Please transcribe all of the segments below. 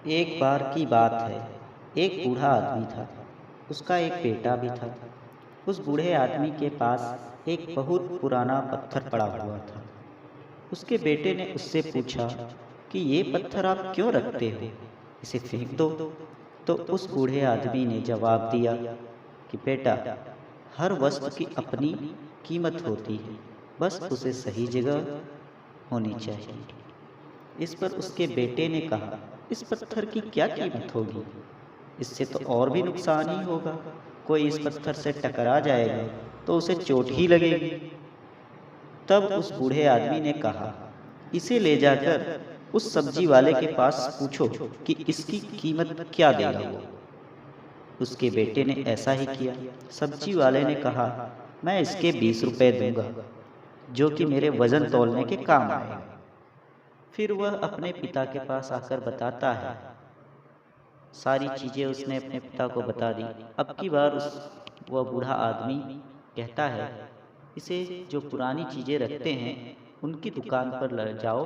एक बार की बात है। एक बूढ़ा आदमी था। उसका एक बेटा भी था। उस बूढ़े आदमी के पास एक बहुत पुराना पत्थर पड़ा हुआ था। उसके बेटे ने उससे पूछा कि ये पत्थर आप क्यों रखते हो, इसे फेंक दो। तो उस बूढ़े आदमी ने जवाब दिया कि बेटा, हर वस्तु की अपनी कीमत होती है, बस उसे सही जगह होनी चाहिए। इस पर उसके बेटे ने कहा, इस पत्थर की क्या कीमत होगी, इससे तो और भी नुकसान ही होगा। कोई इस पत्थर से टकरा जाएगा तो उसे चोट ही लगेगी। तब उस बूढ़े आदमी ने कहा, इसे ले जाकर उस सब्जी वाले के पास पूछो कि इसकी कीमत क्या देगा वो। उसके बेटे ने ऐसा ही किया। सब्जी वाले ने कहा, मैं इसके 20 रुपए दूंगा, जो कि मेरे वजन तोलने के काम आएगा। फिर वह अपने पिता के पास आकर बताता है। सारी चीज़ें उसने अपने पिता को बता दी। अब की बार वह बूढ़ा आदमी कहता है, इसे जो पुरानी चीज़ें रखते हैं उनकी दुकान पर ले जाओ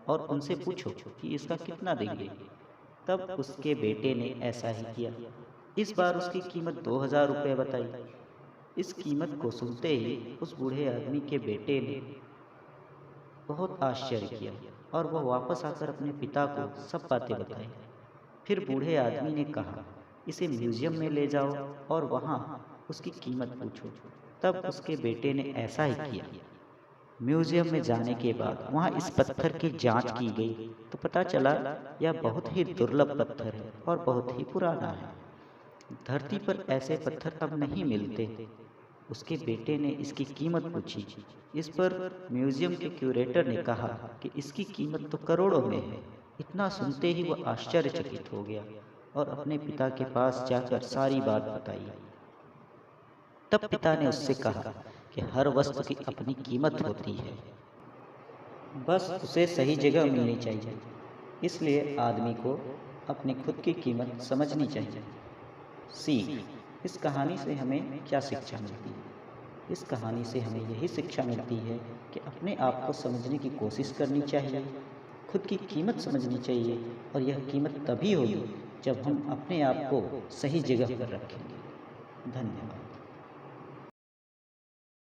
और उनसे पूछो कि इसका कितना देंगे। तब उसके बेटे ने ऐसा ही किया। इस बार उसकी कीमत 2000 रुपये बताई। इस कीमत को सुनते ही उस बूढ़े आदमी के बेटे ने बहुत आश्चर्य किया और वह वापस आकर अपने पिता को सब बातें बताई। फिर बूढ़े आदमी ने कहा, इसे म्यूजियम में ले जाओ और वहाँ उसकी कीमत पूछो। तब उसके बेटे ने ऐसा ही किया। म्यूजियम में जाने के बाद वहाँ इस पत्थर की जांच की गई तो पता चला यह बहुत ही दुर्लभ पत्थर है और बहुत ही पुराना है। धरती पर ऐसे पत्थर अब नहीं मिलते। उसके बेटे ने इसकी कीमत पूछी। इस पर म्यूजियम के क्यूरेटर ने कहा कि इसकी कीमत तो करोड़ों में है। इतना सुनते ही वह आश्चर्यचकित हो गया और अपने पिता के पास जाकर सारी बात बताई। तब पिता ने उससे कहा कि हर वस्तु की अपनी कीमत होती है, बस उसे सही जगह मिलनी चाहिए। इसलिए आदमी को अपनी खुद की कीमत समझनी चाहिए। सीख। इस कहानी से हमें क्या शिक्षा मिलती है? इस कहानी से हमें यही शिक्षा मिलती है कि अपने आप को समझने की कोशिश करनी चाहिए, खुद की कीमत समझनी चाहिए, और यह कीमत तभी होगी जब हम अपने आप को सही जगह पर रखेंगे। धन्यवाद।